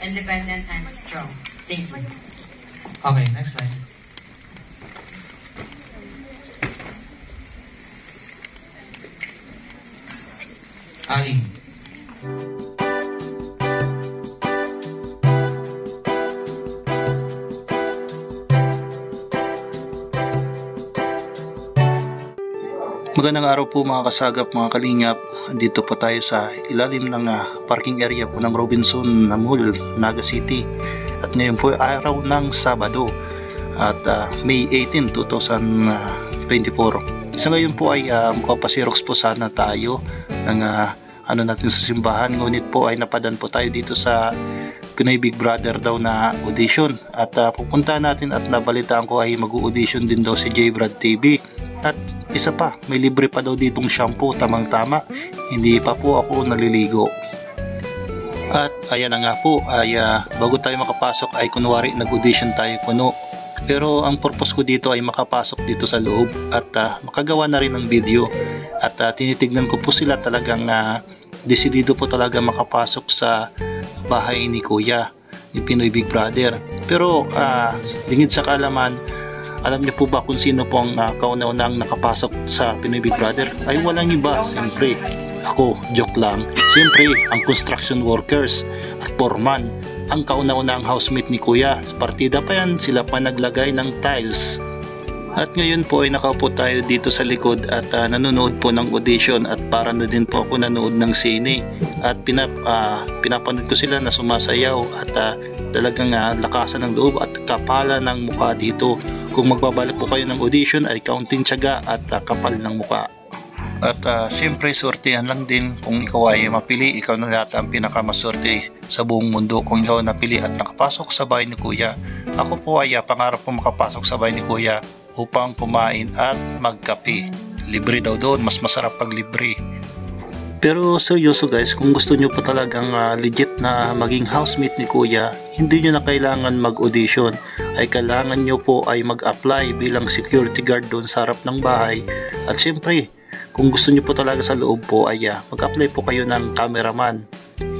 independent, and strong. Thank you. Okay, next slide. Ali. Magandang araw po mga kasagap, mga kalingap. Dito po tayo sa ilalim ng parking area po ng Robinson Mall, Naga City. At ngayon po ay araw ng Sabado at May 18, 2024. Sa ngayon po ay magpapasirox po sana tayo ng natin sa simbahan. Ngunit po ay napadan po tayo dito sa Pinoy Big Brother daw na audition. At pupunta natin at nabalitaan ko ay mag-audition din daw si J Brad TV. At isa pa, may libre pa daw ditong shampoo, tamang-tama. Hindi pa po ako naliligo. At ayan na nga po, ay bago tayo makapasok ay kunwari nag-audition tayo kuno. Pero ang purpose ko dito ay makapasok dito sa loob at makagawa na rin ng video. At tinitignan ko po sila talagang desidido po talaga makapasok sa bahay ni Kuya, ni Pinoy Big Brother. Pero lingid sa kalaman, alam niyo po ba kung sino po ang kauna-unang nakapasok sa Pinoy Big Brother? Ay walang iba, siyempre ako, joke lang. Siyempre ang construction workers at foreman, ang kauna-unang housemate ni Kuya. Sa partida pa yan, sila pa naglagay ng tiles. At ngayon po ay nakaupo tayo dito sa likod at nanonood po ng audition at para na din po ako nanood ng sine. At pinapanood ko sila na sumasayaw at talagang lakasan ng loob at kapala ng mukha dito. Kung magbabalik po kayo ng audition ay kaunting tiyaga at kapal ng mukha. At siyempre sortehan lang din kung ikaw ay mapili, ikaw na lahat ang pinakamaswerte sa buong mundo kung ikaw napili at nakapasok sa bahay ni Kuya. Ako po ay pangarap ko makapasok sa bahay ni Kuya upang kumain at magkape. Libre daw doon, mas masarap pag libre. Pero seryoso guys, kung gusto nyo po talagang legit na maging housemate ni Kuya, hindi nyo na kailangan mag-audition. Ay kailangan nyo po ay mag-apply bilang security guard doon sa harap ng bahay. At syempre, kung gusto nyo po talaga sa loob po ay mag-apply po kayo ng cameraman.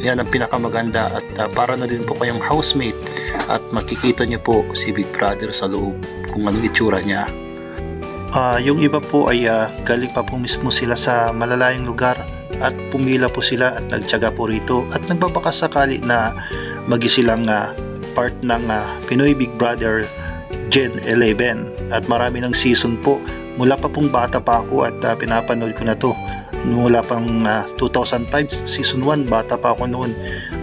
Yan ang pinakamaganda at para na din po kayong housemate at makikita nyo po si Big Brother sa loob kung anong itsura niya. Yung iba po ay galing pa po mismo sila sa malalayong lugar at pumila po sila at nagtiyaga po rito at nagbabaka sakali na magisilang part ng Pinoy Big Brother Gen 11 at marami ng season po. Mula pa pong bata pa ako at pinapanood ko na to mula pang 2005 season 1, bata pa ako noon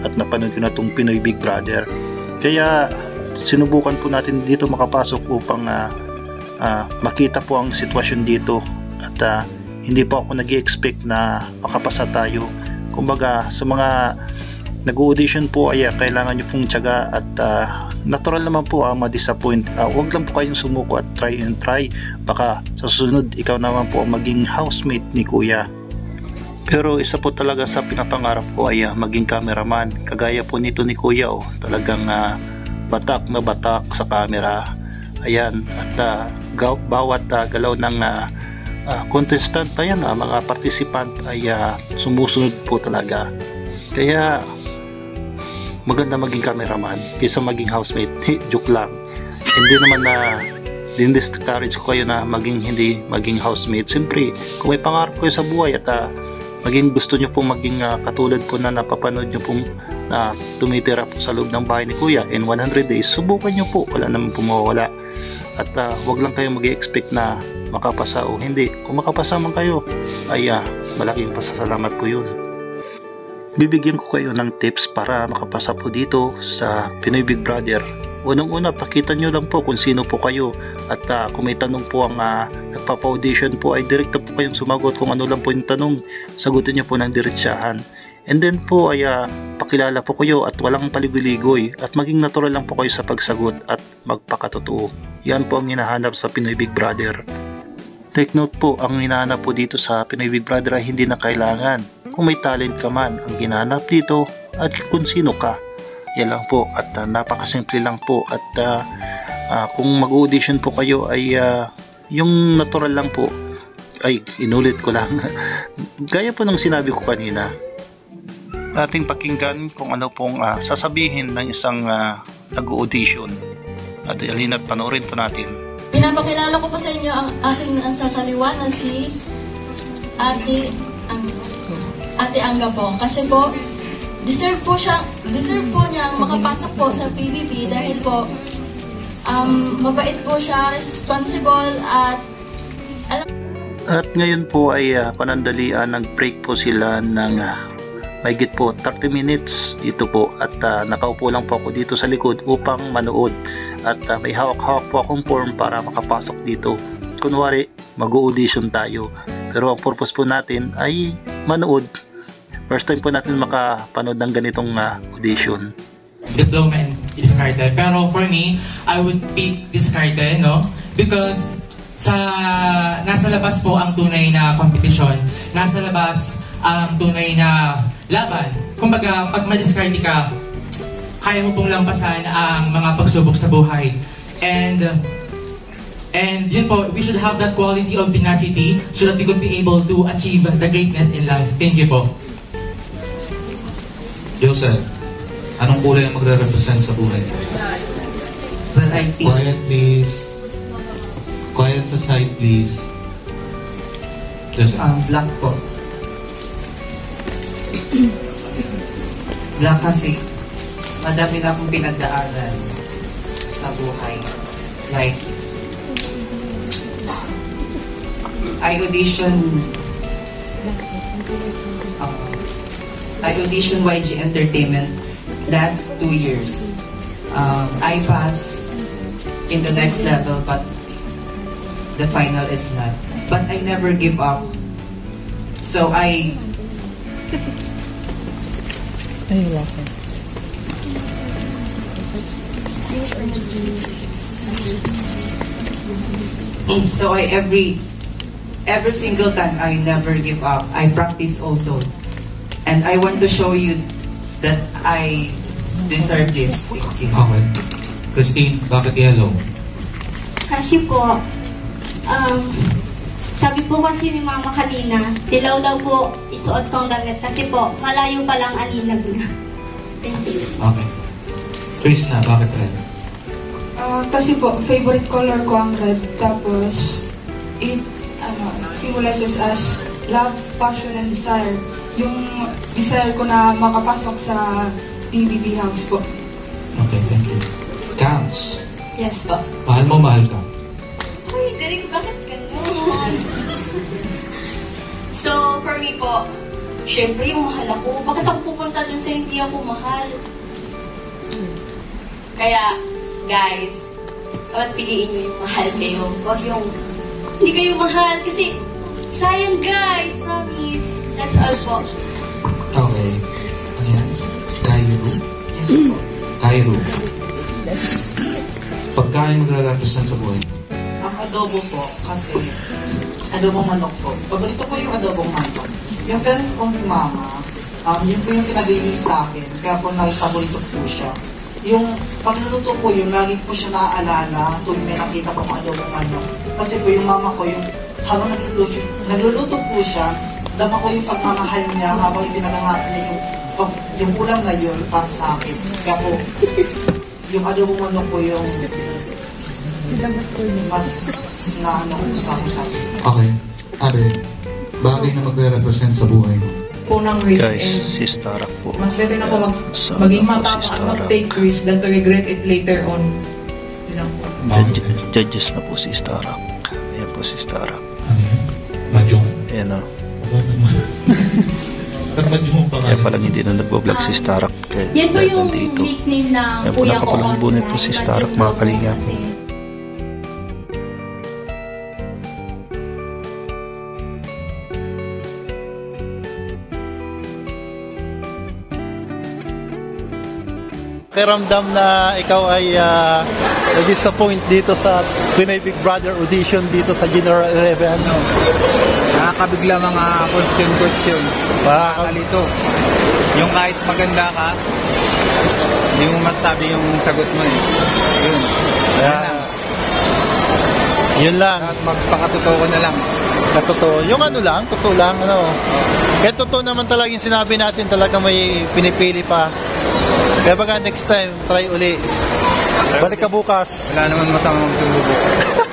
at napanood ko na tong Pinoy Big Brother. Kaya sinubukan po natin dito makapasok upang makita po ang sitwasyon dito at hindi po ako nag-i-expect na makapasa tayo. Kumbaga sa mga nag-audition po ay kailangan nyo pong tiyaga at natural naman po ma-disappoint. Huwag lang po kayong sumuko at try and try. Baka sa susunod ikaw naman po ang maging housemate ni Kuya. Pero isa po talaga sa pinapangarap ko ay maging cameraman. Kagaya po nito ni Kuya, talagang batak na batak sa camera. Ayan, at bawat galaw ng contestant pa yan, mga participant ay sumusunod po talaga. Kaya maganda maging cameraman kaysa maging housemate. Joke lang. Hindi naman na din-discourage ko kayo na hindi maging housemate. Siyempre, kung may pangarap kayo sa buhay at maging gusto nyo pong maging katulad po na napapanood nyo pong na tumitira po sa loob ng bahay ni Kuya in 100 days, subukan nyo po. Wala naman po mawawala. At wag lang kayo mag-expect na makapasa o hindi. Kung makapasa man kayo, ay malaking pasasalamat po yun. Bibigyan ko kayo ng tips para makapasa po dito sa Pinoy Big Brother. Unang-una, pakita nyo lang po kung sino po kayo. At kung may tanong po ang nagpapa-audition po, ay direkta po kayong sumagot. Kung ano lang po yung tanong, sagutin nyo po ng diretsahan. And then po ay pakilala po kayo at walang paligoy-ligoy. At maging natural lang po kayo sa pagsagot at magpakatotoo. Yan po ang hinahanap sa Pinoy Big Brother. Take note po, ang hinahanap po dito sa Pinoy Big Brother ay hindi na kailangan kung may talent ka man. Ang hinahanap dito at kung sino ka. Yan lang po at napakasimple lang po at kung mag-audition po kayo ay yung natural lang po. Ay, inulit ko lang. Gaya po ng sinabi ko kanina, ating pakinggan kung ano pong sasabihin ng isang nag-audition. At halina't panoorin po natin. Pinapakilala ko po sa inyo ang aking nasa kaliwa na si Ate Angga po. Kasi po, deserve po niya makapasok po sa PBB dahil po mabait po siya, responsible at At ngayon po ay panandalian, nag-break po sila ng mahigit po 30 minutes dito po at nakaupo lang po ako dito sa likod upang manood at may hawak-hawak po akong form para makapasok dito. Kunwari mag-audition tayo, pero ang purpose po natin ay manood. First time po natin makapanood ng ganitong audition. Diploma and discarded. Pero for me, I would pick discarded, no? Because nasa labas po ang tunay na kompetisyon. Nasa labas ang tunay na laban. Kumbaga, pag ma-discard ka, kaya mo pong lampasan ang mga pagsubok sa buhay. And yun po, we should have that quality of tenacity so that we could be able to achieve the greatness in life. Thank you po. Joseph, anong kulay ang magre-represent sa buhay? Variety. Quiet, please. Quiet sa side, please. Joseph. Black po. Black kasi madami na akong pinagdaanan sa buhay. Like, I audition YG Entertainment last 2 years. I passed in the next level, but the final is not. But I never give up. So every single time I never give up. I practice also. And I want to show you that I deserve this. Thank you. Okay. Christine, bakit yellow? Kasi po, sabi po kasi ni Mama kanina, dilaw daw po isuot kong damit kasi po, malayo pa lang aninag na. Thank you. Okay. Krishna, bakit red? Kasi po, favorite color ko ang red. Tapos, it symbolizes as love, passion, and desire. Yung desire ko na makapasok sa PBB house po. Okay, thank you. Camps, yes po. mahal ka. Uy, Derek, bakit ganun? So, for me po, syempre yung mahal ako. Bakit ako pupunta dun sa hindi ako mahal? Kaya, guys, dapat piliin nyo yung mahal kayo. Huwag yung hindi kayo mahal. Kasi, sayang guys, promise. That's all po. Okay. Ayan. Cairo. Yes po. Cairo. Pagkain magre-represent sa buhay. Ang adobo po, kasi adobong manok po. Paborito ko yung adobong manok. Yung parent kong si Mama, yun po yung pinag-iis sa akin. Kaya po nagpaborito po siya. Yung pagluluto po yun, lagi po siya naaalala tuwing may nakita po ang adobong manok. Kasi po yung mama ko, yung habang nagluluto po siya, dama ko yung pagmamahal niya habang ipinagangatan niya yung ulam na yun para sa akin. Kaya po, yung adobong manok po yung mas naano ko sa akin. Okay. Abe, bagay na magre-represent sa buhay mo. Unang risk Guys, and si Starak po. mas better na po Sana maging po si matapang at Starak. mag-take risk than to regret it later on. Yun lang po. Judges na po si Starak. Ayan po si Starak. Ano yan? Mahjong? Ayan o. Ba't Mahjong pa Kaya palang hindi na nagbablog si Starak. Kaya Yan po dahil yung nandito. nickname ng Ayan po, kuya ko nakapalang bunit po si online. Starak, Ba't mga yung kalinga po. kasi? Pakiramdam na ikaw ay na-disappoint dito sa Pinoy Big Brother audition dito sa General 11. Nakakabigla mga question. Nakakalito. Yung kahit maganda ka, hindi mo masabi yung sagot mo eh. Yun. Kaya, Yun lang. At magpakatotoo ko na lang. Katotoo. Yung ano lang, totoo lang, ano. Kaya totoo naman talaga yung sinabi natin, talaga may pinipili pa. Kaya baka next time, try uli. Balik ka bukas. Wala naman masamang sumubok.